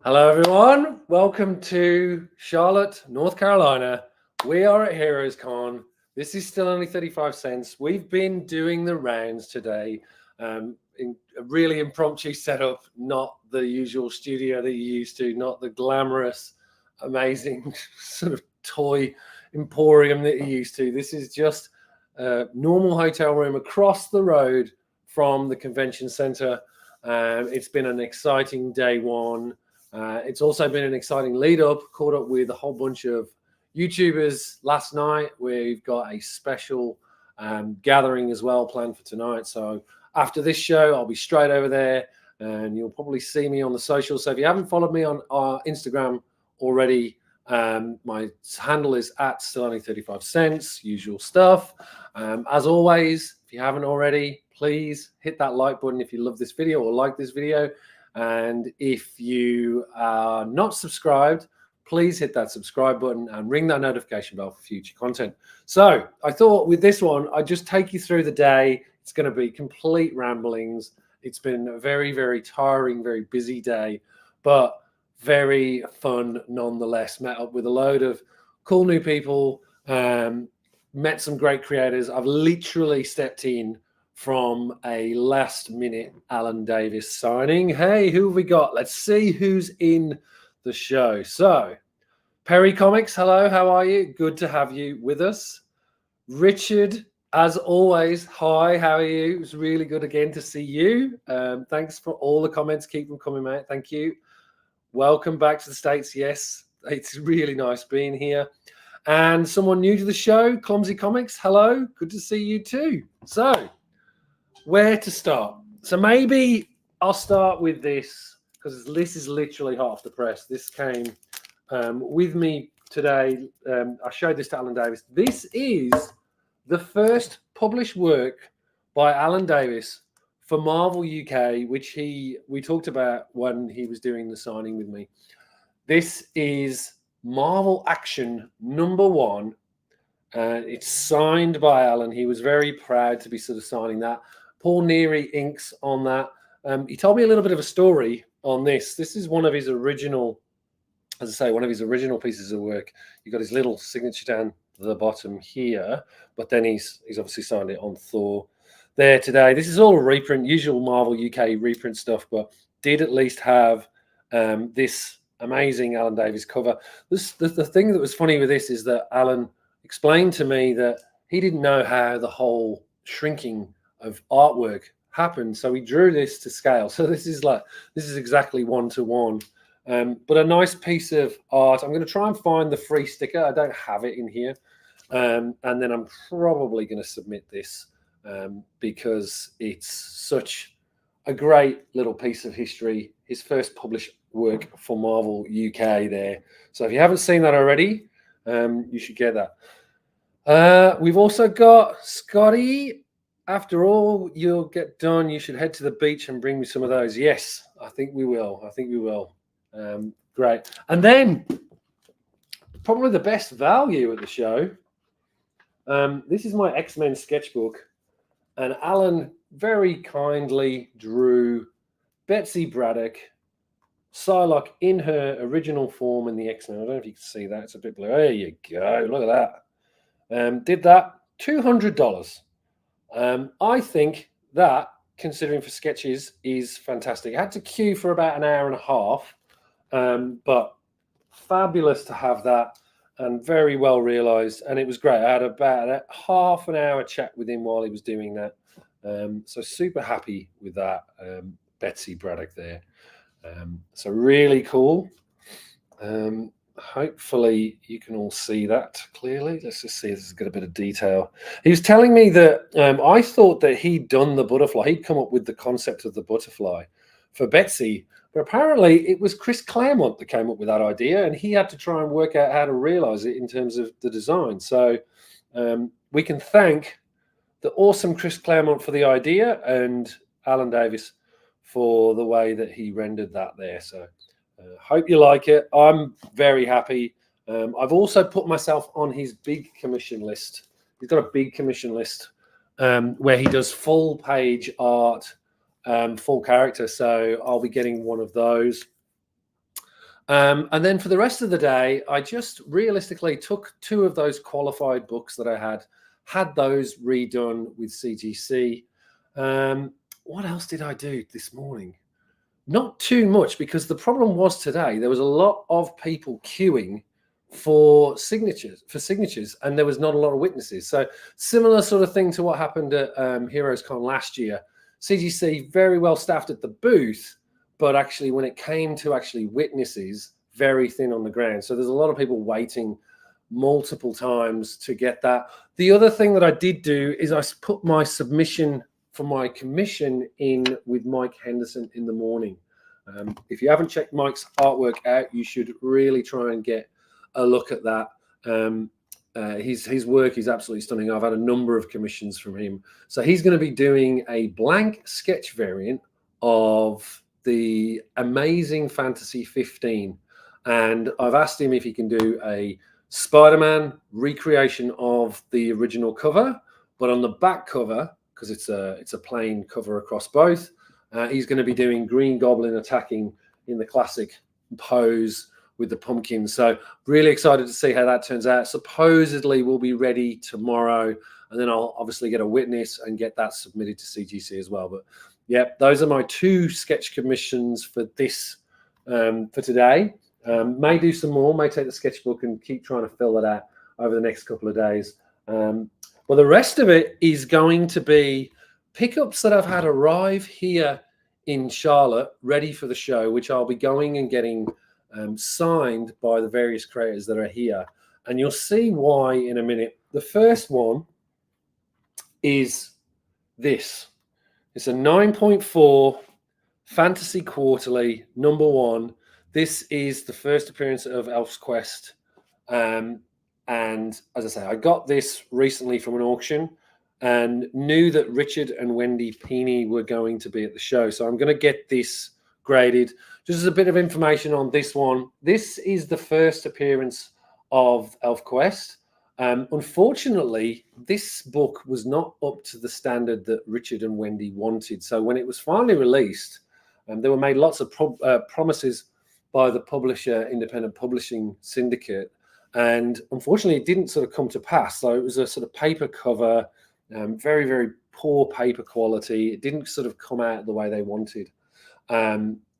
Hello, everyone. Welcome to Charlotte, North Carolina. We are at Heroes Con. This is still only 35 cents. We've been doing the rounds today in a really impromptu setup, not the usual studio that you're used to, not the glamorous, amazing sort of toy emporium that you're used to. This is just a normal hotel room across the road from the convention center. It's been an exciting day one. It's also been an exciting lead up, caught up with a whole bunch of YouTubers last night. We've got a special gathering as well planned for tonight. So after this show, I'll be straight over there and you'll probably see me on the socials. So if you haven't followed me on our Instagram already, my handle is at still only 35 cents, usual stuff. As always, if you haven't already, please hit that like button if you love this video or like this video. And if you are not subscribed, please hit that subscribe button and ring that notification bell for future content. So I thought with this one, I'd just take you through the day. It's going to be complete ramblings. It's been a very, very tiring, very busy day, but very fun nonetheless. Met up with a load of cool new people, met some great creators. I've literally stepped in from a last minute Alan Davis signing. Hey, who have we got? Let's see who's in the show. So Perry Comics, hello, how are you? Good to have you with us. Richard, as always, hi, how are you? It was really good again to see you. Thanks for all the comments. Keep them coming, mate. Thank you. Welcome back to the States. Yes, it's really nice being here. And someone new to the show, Clumsy Comics, hello. Good to see you too. So where to start? So maybe I'll start with this because this is literally half the press. This came with me today. I showed this to Alan Davis. This is the first published work by Alan Davis for Marvel UK, which we talked about when he was doing the signing with me. This is Marvel Action #1. It's signed by Alan. He was very proud to be sort of signing that. Paul Neary inks on that. He told me a little bit of a story on this. This is one of his original, as I say, one of his original pieces of work. You got his little signature down the bottom here, but then he's obviously signed it on Thor there today. This is all a reprint, usual Marvel UK reprint stuff, but did at least have this amazing Alan Davis cover. The thing that was funny with this is that Alan explained to me that he didn't know how the whole shrinking of artwork happened, so he drew this to scale. So this is exactly 1-to-1, but a nice piece of art. I'm going to try and find the free sticker. I don't have it in here, and then I'm probably going to submit this because it's such a great little piece of history. His first published work for Marvel UK there. So if you haven't seen that already, you should get that. We've also got Scotty. After all you'll get done, you should head to the beach and bring me some of those. Yes, I think we will. Great. And then probably the best value at the show. This is my X-Men sketchbook. And Alan very kindly drew Betsy Braddock, Psylocke in her original form in the X-Men. I don't know if you can see that. It's a bit blue. There you go. Look at that. Did that. $200. I think that, considering for sketches, is fantastic. I had to queue for about an hour and a half, but fabulous to have that and very well realized. And it was great. I had about a half an hour chat with him while he was doing that. So super happy with that. Betsy Braddock there. So really cool. Hopefully you can all see that clearly. Let's just see if this has got a bit of detail. He was telling me that I thought that he'd done the butterfly. He'd come up with the concept of the butterfly for Betsy, but apparently it was Chris Claremont that came up with that idea, and he had to try and work out how to realize it in terms of the design. So we can thank the awesome Chris Claremont for the idea and Alan Davis for the way that he rendered that there. So hope you like it. I'm very happy. I've also put myself on his big commission list. He's got a big commission list where he does full page art, full character. So I'll be getting one of those. And then for the rest of the day, I just realistically took 2 of those qualified books that I had those redone with CGC. What else did I do this morning? Not too much, because the problem was today there was a lot of people queuing for signatures, and there was not a lot of witnesses. So similar sort of thing to what happened at HeroesCon last year. CGC very well staffed at the booth, but actually when it came to actually witnesses, very thin on the ground. So there's a lot of people waiting multiple times to get that. The other thing that I did do is I put my submission for my commission in with Mike Henderson in the morning. If you haven't checked Mike's artwork out, you should really try and get a look at that. His work is absolutely stunning. I've had a number of commissions from him. So he's going to be doing a blank sketch variant of the Amazing Fantasy 15. And I've asked him if he can do a Spider-Man recreation of the original cover, but on the back cover, because it's a plain cover across both, he's going to be doing Green Goblin attacking in the classic pose with the pumpkin. So really excited to see how that turns out. Supposedly we'll be ready tomorrow, and then I'll obviously get a witness and get that submitted to CGC as well. But yeah, those are my 2 sketch commissions for this for today. May do some more, may take the sketchbook and keep trying to fill that out over the next couple of days. Well, the rest of it is going to be pickups that I've had arrive here in Charlotte, ready for the show, which I'll be going and getting signed by the various creators that are here. And you'll see why in a minute. The first one is this. It's a 9.4 Fantasy Quarterly, #1. This is the first appearance of Elf's Quest. And as I say, I got this recently from an auction and knew that Richard and Wendy Peeney were going to be at the show. So I'm going to get this graded. Just as a bit of information on this one, this is the first appearance of Elf Quest. Unfortunately, this book was not up to the standard that Richard and Wendy wanted. So when it was finally released, they were made lots of promises by the publisher, Independent Publishing Syndicate. And unfortunately, it didn't sort of come to pass. So it was a sort of paper cover, very, very poor paper quality. It didn't sort of come out the way they wanted.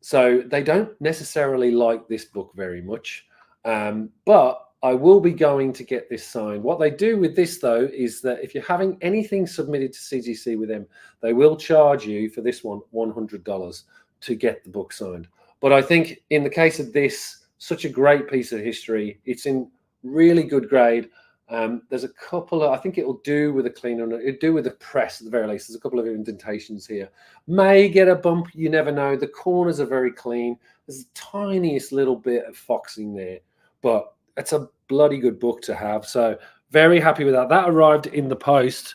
So they don't necessarily like this book very much. But I will be going to get this signed. What they do with this, though, is that if you're having anything submitted to CGC with them, they will charge you for this one $100 to get the book signed. But I think in the case of this, such a great piece of history, it's in really good grade. There's a couple of, I think it'll do with a cleaner, it'll do with the press at the very least. There's a couple of indentations here. May get a bump, you never know. The corners are very clean. There's the tiniest little bit of foxing there, but it's a bloody good book to have. So very happy with that. That arrived in the post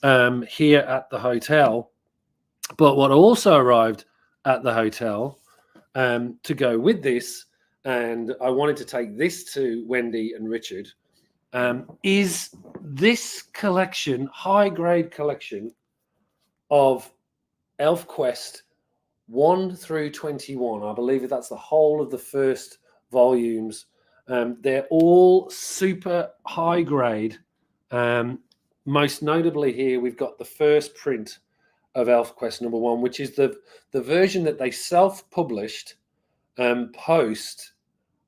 here at the hotel. But what also arrived at the hotel to go with this, and I wanted to take this to Wendy and Richard, is this collection, high-grade collection of Elf Quest 1 through 21. I believe that's the whole of the first volumes. They're all super high-grade. Most notably here, we've got the first print of Elf Quest #1, which is the version that they self-published post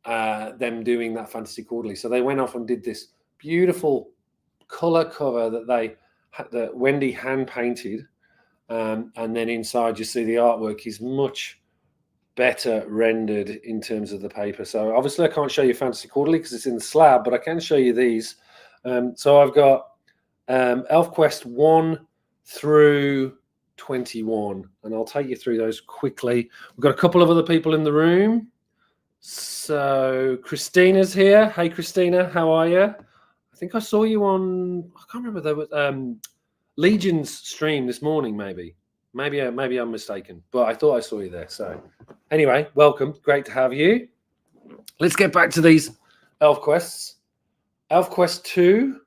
them doing that Fantasy Quarterly. So they went off and did this beautiful color cover that Wendy hand painted, and then inside you see the artwork is much better rendered in terms of the paper. So obviously I can't show you Fantasy Quarterly because it's in the slab, but I can show you these. So I've got Elf Quest 1 through 21, and I'll take you through those quickly. We've got a couple of other people in the room. So Christina's here. Hey, Christina, how are you? I think I saw you on, I can't remember, there was Legion's stream this morning, maybe I'm mistaken, but I thought I saw you there. So anyway, welcome. Great to have you. Let's get back to these Elf Quests. Elf Quest 2,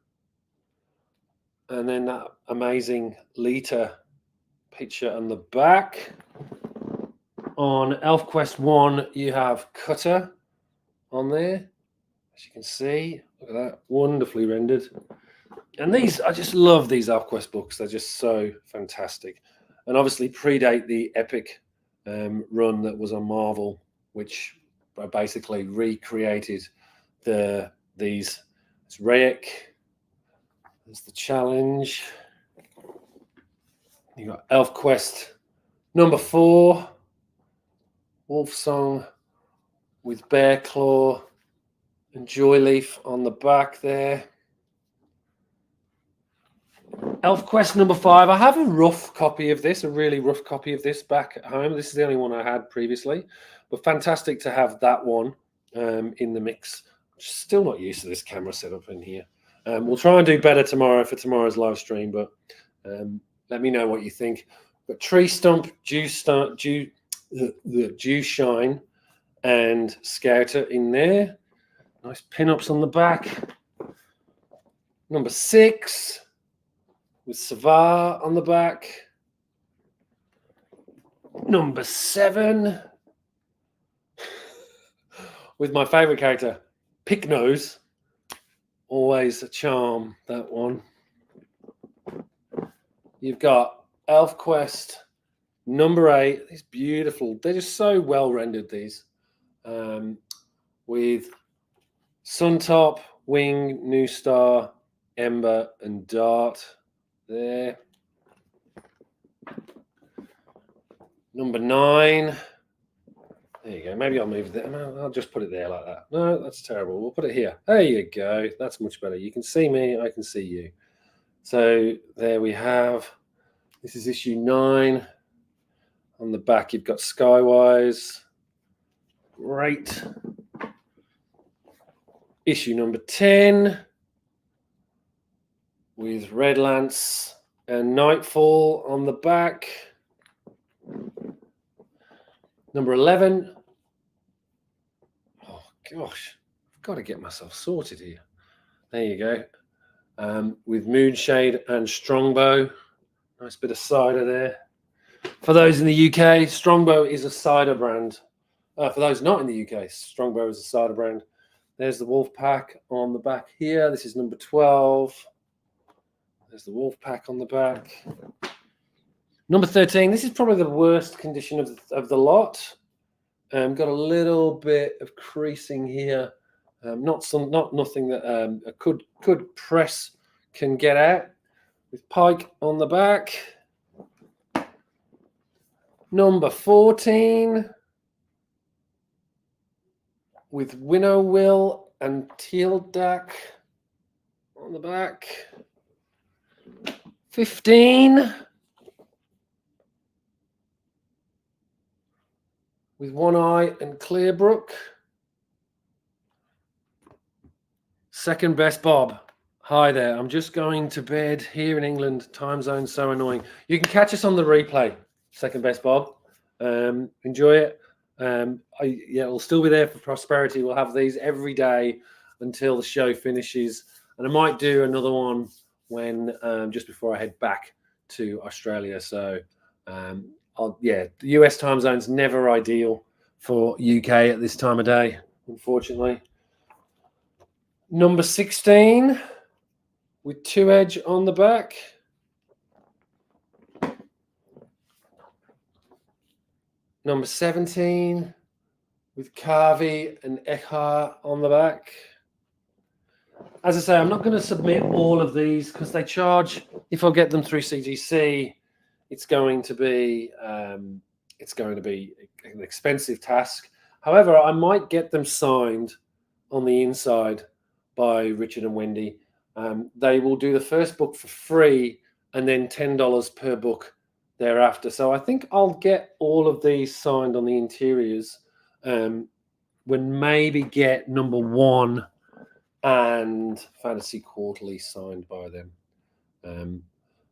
and then that amazing Lita picture on the back. On Elf Quest 1, you have Cutter on there, as you can see. Look at that, wonderfully rendered. And these, I just love these ElfQuest books. They're just so fantastic, and obviously predate the epic run that was on Marvel, which basically recreated these. It's Rayek. There's the challenge. You got ElfQuest number 4, Wolf Song with Bear Claw and Joy Leaf on the back there. ElfQuest number 5. I have a rough copy of this, a really rough copy of this back at home. This is the only one I had previously, but fantastic to have that one in the mix. Still not used to this camera setup in here. We'll try and do better tomorrow for tomorrow's live stream, but let me know what you think. But Tree Stump, Dew Shine, and Scouter in there. Nice pin-ups on the back. Number 6 with Savar on the back. Number 7 with my favorite character, Picknose. Always a charm, that one. You've got ElfQuest number 8. These beautiful. They're just so well rendered, these. With Suntop, Wing, New Star, Ember, and Dart there. Number 9. There you go. Maybe I'll move it. I'll just put it there like that. No, that's terrible. We'll put it here. There you go. That's much better. You can see me. I can see you. So there we have. This is issue 9. On the back, you've got Skywise. Great. Issue number 10 with Red Lance and Nightfall on the back. Number 11. Oh, gosh. I've got to get myself sorted here. There you go. With Moonshade and Strongbow. Nice bit of cider there. For those in the UK, Strongbow is a cider brand. For those not in the UK, Strongbow is a cider brand. There's the Wolf Pack on the back here. This is number 12. There's the Wolf Pack on the back. Number 13. This is probably the worst condition of the lot. Got a little bit of creasing here. Not nothing that a good press can get out. With Pike on the back. Number 14. With Winnow Will and Teal'c on the back. 15. With One Eye and Clearbrook. Second best Bob. Hi there. I'm just going to bed here in England. Time zone's so annoying. You can catch us on the replay. Second best Bob. Enjoy it. It'll still be there for prosperity. We'll have these every day until the show finishes, and I might do another one when just before I head back to Australia. So the US time zone's never ideal for UK at this time of day, unfortunately. Number 16 with Two Edge on the back. Number 17 with Kavi and Echar on the back. As I say, I'm not going to submit all of these because they charge. If I get them through CGC, it's going to be an expensive task. However, I might get them signed on the inside by Richard and Wendy. They will do the first book for free and then $10 per book thereafter. So I think I'll get all of these signed on the interiors. When maybe get number 1 and Fantasy Quarterly signed by them.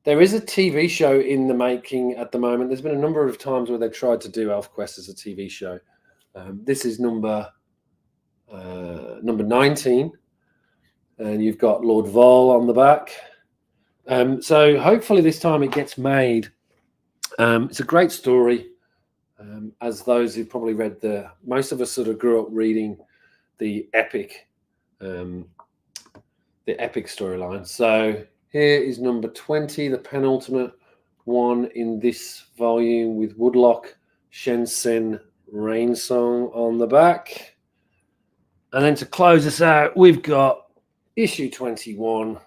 There is a TV show in the making at the moment. There's been a number of times where they've tried to do ElfQuest as a TV show. This is number 19, and you've got Lord Vol on the back. So hopefully this time it gets made. It's a great story. As those who probably read most of us sort of grew up reading the epic storyline. So here is number 20, the penultimate one in this volume, with Woodlock Shensen Rain Song on the back. And then to close us out, we've got issue 21.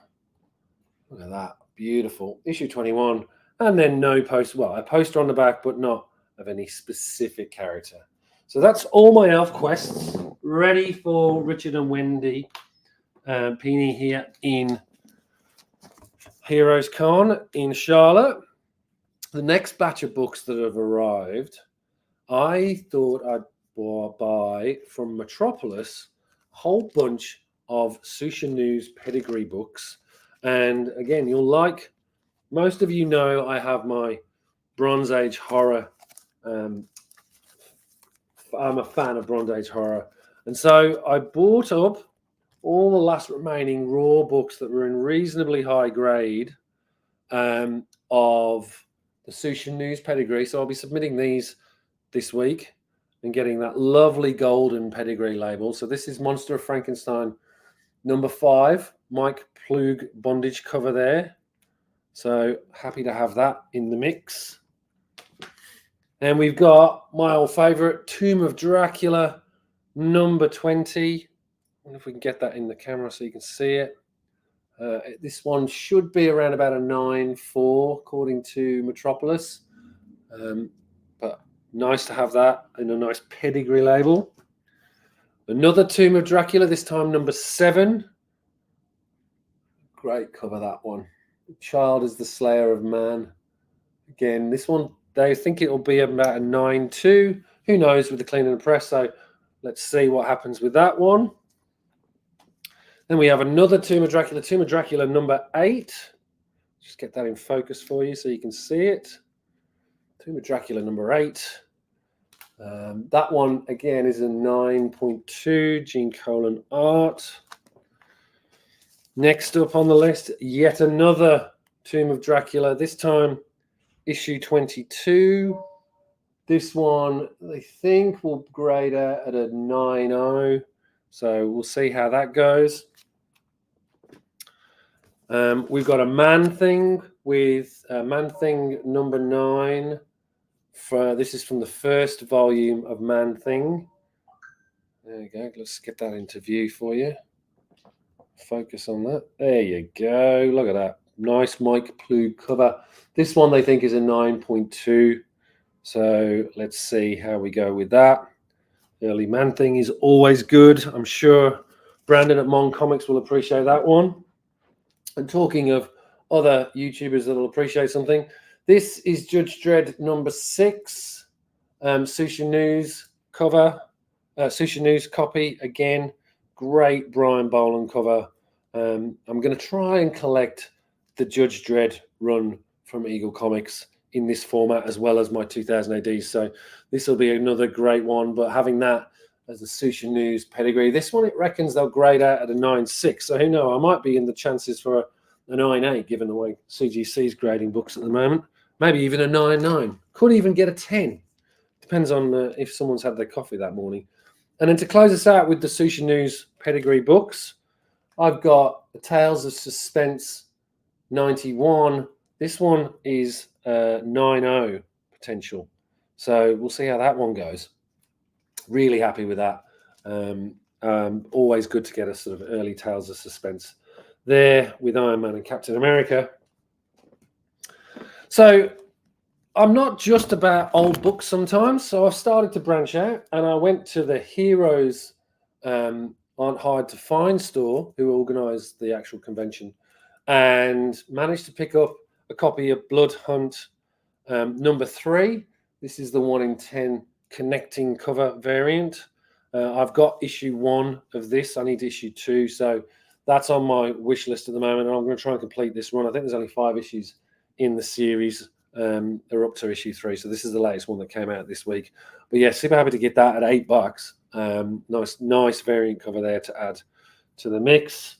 Look at that, beautiful. Issue 21, and then no poster. Well, a poster on the back, but not of any specific character. So that's all my elf quests ready for Richard and Wendy Pini here in Heroes Con in Charlotte. The next batch of books that have arrived, I thought I'd buy from Metropolis a whole bunch of Susha News Pedigree books. And again, you'll like, most of you know I have my Bronze Age horror. I'm a fan of Bronze Age horror. And so I bought up all the last remaining raw books that were in reasonably high grade of the Susha News Pedigree. So I'll be submitting these this week and getting that lovely golden pedigree label. So this is Monster of Frankenstein number 5, Mike Plug bondage cover there. So happy to have that in the mix. And we've got my old favorite, Tomb of Dracula number 20. I wonder if we can get that in the camera so you can see it. This one should be around about a 9.4 according to Metropolis. But nice to have that in a nice pedigree label. Another Tomb of Dracula, this time number 7. Great cover, that one. Child is the Slayer of Man. Again, this one, they think it will be about a 9.2. Who knows with the clean and press? So let's see what happens with that one. Then we have another Tomb of Dracula number 8. Just get that in focus for you so you can see it. Tomb of Dracula number 8. That one, again, is a 9.2, Gene Colan art. Next up on the list, yet another Tomb of Dracula, this time issue 22. This one, they think, will grade out at a 9.0. So we'll see how that goes. We've got a Man-Thing with Man-Thing number 9. This is from the first volume of Man-Thing. There you go. Let's get that into view for you. Focus on that. There you go. Look at that. Nice Mike Plug cover. This one they think is a 9.2. So let's see how we go with that. Early Man-Thing is always good. I'm sure Brandon at Mon Comics will appreciate that one. And talking of other YouTubers that will appreciate something, this is Judge Dredd number 6, Susha News cover, Susha News copy. Again, great Brian Boland cover. I'm going to try and collect the Judge Dredd run from Eagle Comics in this format, as well as my 2000 AD. So this will be another great one. But having that as the Susha News pedigree, this one, it reckons they'll grade out at a 9.6. So who knows? I might be in the chances for a 9.8, given the way CGC's grading books at the moment. Maybe even a 9.9. Could even get a 10. Depends on if someone's had their coffee that morning. And then to close us out with the Susha News pedigree books, I've got the Tales of Suspense 91. This one is 9.0 potential. So we'll see how that one goes. Really happy with that. Always good to get a sort of early Tales of Suspense there with Iron Man and Captain America. So I'm not just about old books sometimes. So I've started to branch out, and I went to the Heroes Aren't Hard to Find store, who organised the actual convention, and managed to pick up a copy of Blood Hunt number 3. This is the 1 in 10 connecting cover variant. I've got issue 1 of this. I need issue 2. So that's on my wish list at the moment. And I'm going to try and complete this run. I think there's only 5 issues in the series. They're up to issue 3. So this is the latest one that came out this week. But yeah, super happy to get that at $8. Nice variant cover there to add to the mix.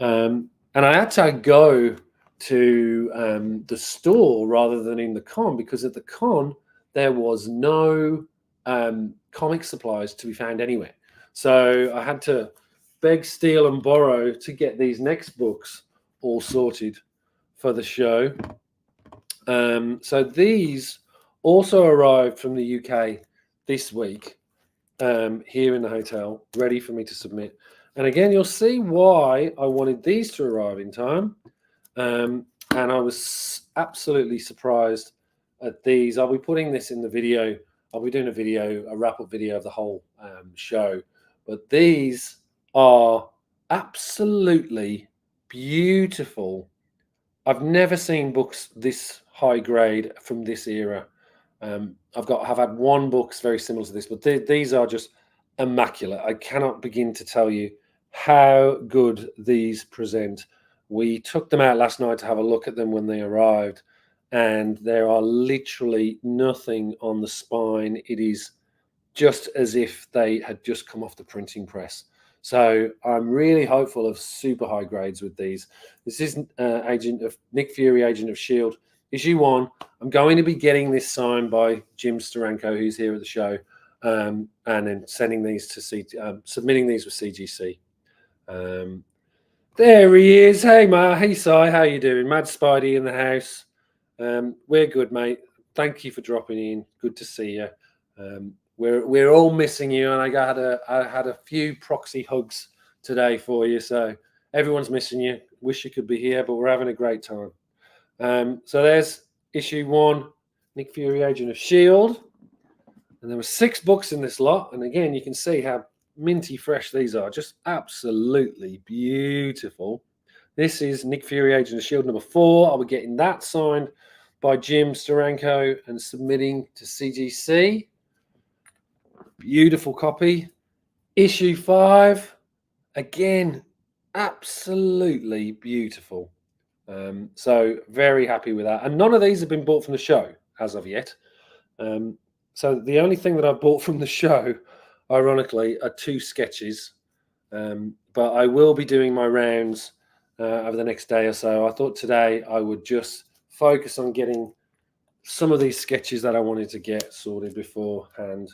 And I had to go to the store rather than in the con, because at the con there was no comic supplies to be found anywhere. So I had to beg, steal, and borrow to get these next books all sorted for the show. So these also arrived from the UK this week, here in the hotel, ready for me to submit. And again, you'll see why I wanted these to arrive in time. And I was absolutely surprised at these. I'll be putting this in the video. I'll be doing a wrap-up video of the whole show. But these are absolutely beautiful. I've never seen books this high grade from this era. I've had one books very similar to this, but these are just immaculate. I cannot begin to tell you how good these present. We took them out last night to have a look at them when they arrived, and there are literally nothing on the spine. It is just as if they had just come off the printing press. So I'm really hopeful of super high grades with these. This is Nick Fury, Agent of S.H.I.E.L.D., issue 1. I'm going to be getting this signed by Jim Steranko, who's here at the show, and then sending these to submitting these with CGC. There he is. Hey, Ma. Hey, Si. How you doing? Mad Spidey in the house. We're good, mate. Thank you for dropping in. Good to see you. We're all missing you, and I had a few proxy hugs today for you. So everyone's missing you. Wish you could be here, but we're having a great time. So there's issue 1, Nick Fury, Agent of S.H.I.E.L.D. And there were 6 books in this lot. And again, you can see how minty fresh these are. Just absolutely beautiful. This is Nick Fury, Agent of S.H.I.E.L.D. number 4. I'll be getting that signed by Jim Steranko and submitting to CGC. Beautiful copy. Issue 5. Again, absolutely beautiful. So very happy with that. And none of these have been bought from the show as of yet. So the only thing that I've bought from the show, ironically, are 2 sketches. But I will be doing my rounds over the next day or so. I thought today I would just focus on getting some of these sketches that I wanted to get sorted beforehand.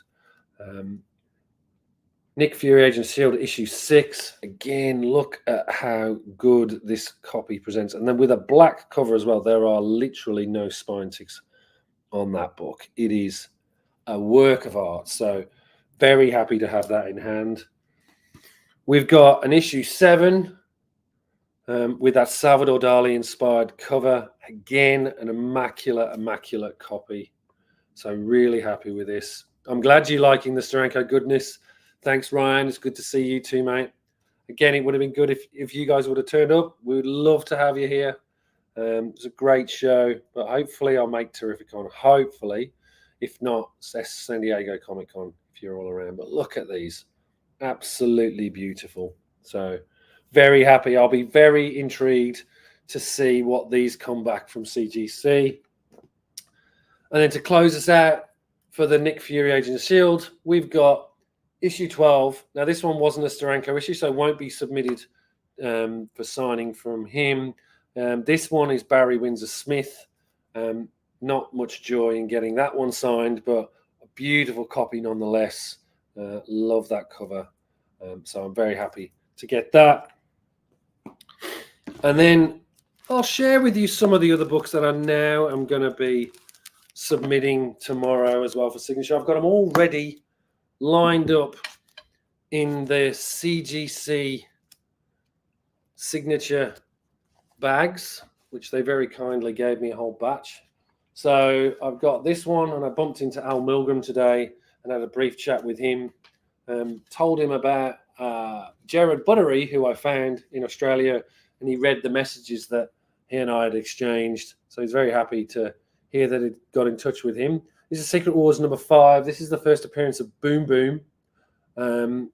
Nick Fury, Agent of S.H.I.E.L.D. issue 6. Again, look at how good this copy presents. And then with a black cover as well, there are literally no spine ticks on that book. It is a work of art. So very happy to have that in hand. We've got an issue 7 with that Salvador Dali inspired cover. Again, an immaculate copy. So really happy with this. I'm glad you're liking the Steranko goodness. Thanks, Ryan. It's good to see you too, mate. Again, it would have been good if you guys would have turned up. We would love to have you here. It was a great show, but hopefully I'll make Terrificon. Hopefully, if not, San Diego Comic Con if you're all around. But look at these. Absolutely beautiful. So very happy. I'll be very intrigued to see what these come back from CGC. And then to close us out for the Nick Fury Agent of S.H.I.E.L.D., we've got issue 12. Now, this one wasn't a Steranko issue, so it won't be submitted for signing from him. This one is Barry Windsor Smith. Not much joy in getting that one signed, but a beautiful copy nonetheless. Love that cover. So I'm very happy to get that. And then I'll share with you some of the other books that I'm going to be submitting tomorrow as well for signature. I've got them all ready, lined up in the CGC signature bags, which they very kindly gave me a whole batch. So I've got this one, and I bumped into Al Milgram today and had a brief chat with him. Told him about Jared Buttery, who I found in Australia, and he read the messages that he and I had exchanged. So he's very happy to hear that it got in touch with him. This is Secret Wars number 5. This is the first appearance of Boom Boom.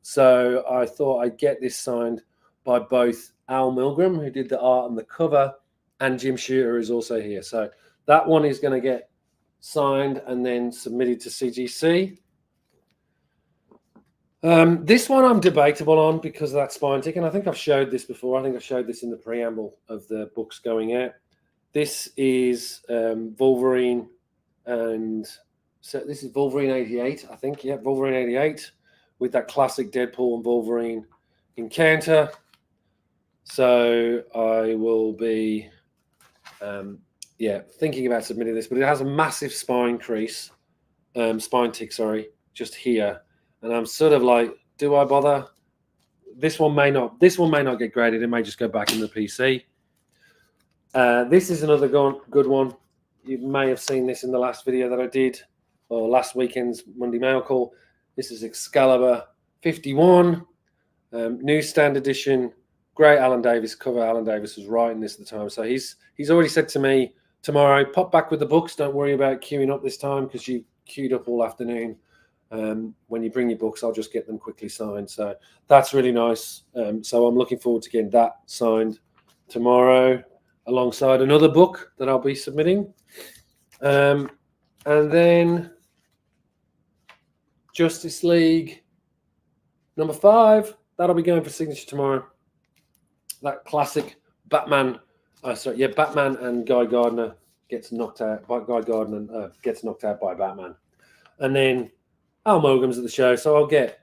So I thought I'd get this signed by both Al Milgram, who did the art and the cover, and Jim Shooter is also here. So that one is going to get signed and then submitted to CGC. This one I'm debatable on because of that spine tick, and I think I've showed this before. I think I showed this in the preamble of the books going out. This is Wolverine, and so this is Wolverine 88, I think. Yeah, Wolverine 88 with that classic Deadpool and Wolverine encounter. So I will be, thinking about submitting this, but it has a massive spine tick, just here, and I'm sort of like, do I bother? This one may not get graded. It may just go back in the PC. This is another good one. You may have seen this in the last video that I did, or last weekend's Monday Mail Call. This is Excalibur 51, newsstand edition. Great Alan Davis cover. Alan Davis was writing this at the time, so he's already said to me, tomorrow, pop back with the books. Don't worry about queuing up this time, because you queued up all afternoon. When you bring your books, I'll just get them quickly signed. So that's really nice. So I'm looking forward to getting that signed tomorrow, alongside another book that I'll be submitting. And then Justice League number 5, that'll be going for signature tomorrow. That classic Batman, Batman and Guy Gardner gets knocked out by Batman. And then Al Mogam's at the show, so I'll get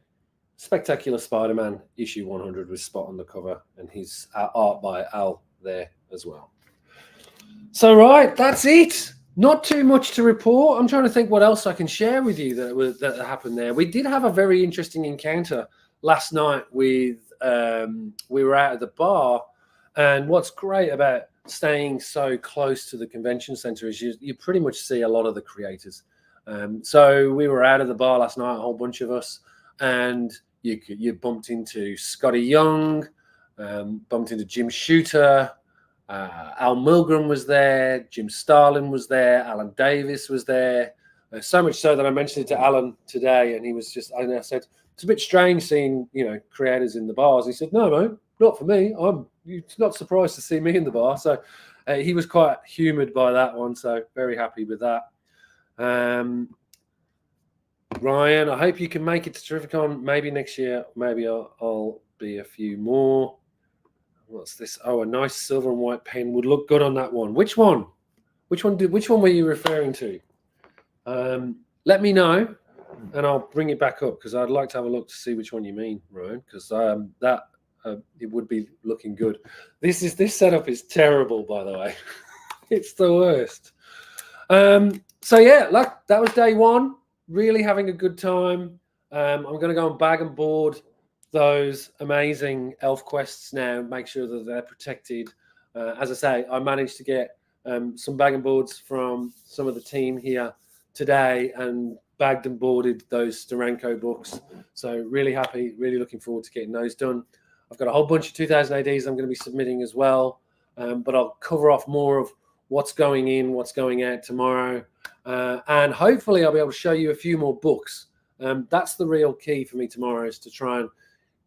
Spectacular Spider-Man issue 100 with Spot on the cover, and his art by Al there as well. So, right, that's it. Not too much to report. I'm trying to think what else I can share with you that happened there. We did have a very interesting encounter last night with, we were out at the bar, and what's great about staying so close to the convention center is you pretty much see a lot of the creators. So we were out of the bar last night, a whole bunch of us, and you bumped into Scotty Young, bumped into Jim Shooter, Al Milgram was there, Jim Starlin was there, Alan Davis was there. So much so that I mentioned it to Alan today, and he was just, I said, it's a bit strange seeing, creators in the bars. He said, no, mate, not for me. I'm not surprised to see me in the bar. So he was quite humoured by that one. So very happy with that. Ryan, I hope you can make it to Terrificon maybe next year. Maybe I'll be a few more. What's this? Oh, a nice silver and white pen would look good on that one. Which one? Which one were you referring to? Let me know, and I'll bring it back up, because I'd like to have a look to see which one you mean, Ryan. Because it would be looking good. This setup is terrible, by the way. It's the worst. So yeah, that was day one. Really having a good time. I'm going to go and bag and board those amazing elf quests now. Make sure that they're protected. As I say, I managed to get some bag and boards from some of the team here today, and bagged and boarded those Steranko books. So really happy, really looking forward to getting those done. I've got a whole bunch of 2000 ADs I'm going to be submitting as well, but I'll cover off more of what's going in, what's going out tomorrow, and hopefully I'll be able to show you a few more books. That's the real key for me tomorrow, is to try and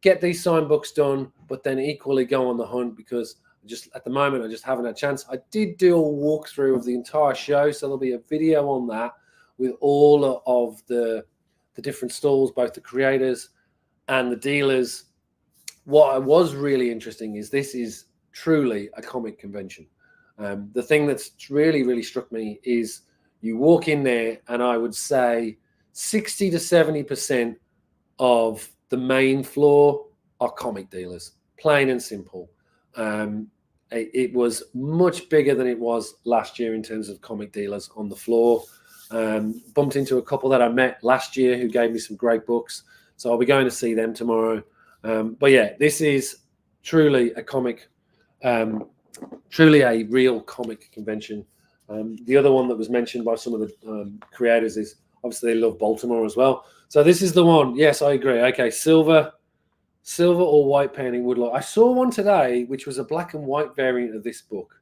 get these signed books done, but then equally go on the hunt, because just at the moment I just haven't had a chance. I did do a walkthrough of the entire show, so there'll be a video on that with all of the different stalls, both the creators and the dealers. What was really interesting is this is truly a comic convention. The thing that's really struck me is you walk in there, and I would say 60 to 70% of the main floor are comic dealers, plain and simple. It was much bigger than it was last year in terms of comic dealers on the floor. Bumped into a couple that I met last year who gave me some great books, so I'll be going to see them tomorrow. But yeah, this is truly a comic, truly a real comic convention. The other one that was mentioned by some of the creators is obviously they love Baltimore as well. So this is the one. Yes, I agree. Okay, silver or white painting would look. I saw one today which was a black and white variant of this book,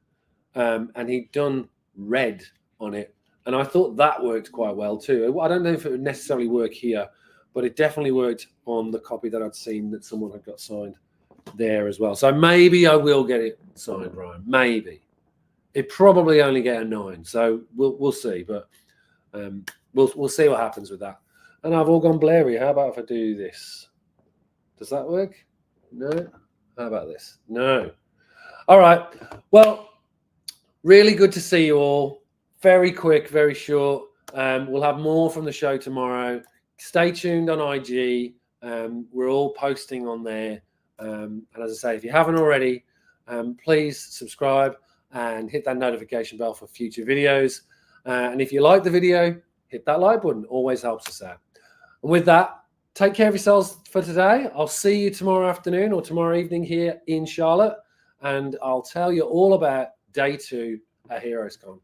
and he'd done red on it, and I thought that worked quite well too. I don't know if it would necessarily work here, but it definitely worked on the copy that I'd seen that someone had got signed there as well. So maybe I will get it signed, Ryan. Maybe. It probably only get a 9, so we'll see. But we'll see what happens with that. And I've all gone blurry. How about if I do this? Does that work? No. How about this? No. All right. Well, really good to see you all. Very quick, very short. We'll have more from the show tomorrow. Stay tuned on IG. We're all posting on there. And as I say, if you haven't already, please subscribe and hit that notification bell for future videos. And if you like the video, hit that like button. Always helps us out. And with that, take care of yourselves for today. I'll see you tomorrow afternoon or tomorrow evening here in Charlotte. And I'll tell you all about day 2 at HeroesCon.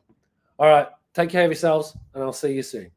All right, take care of yourselves, and I'll see you soon.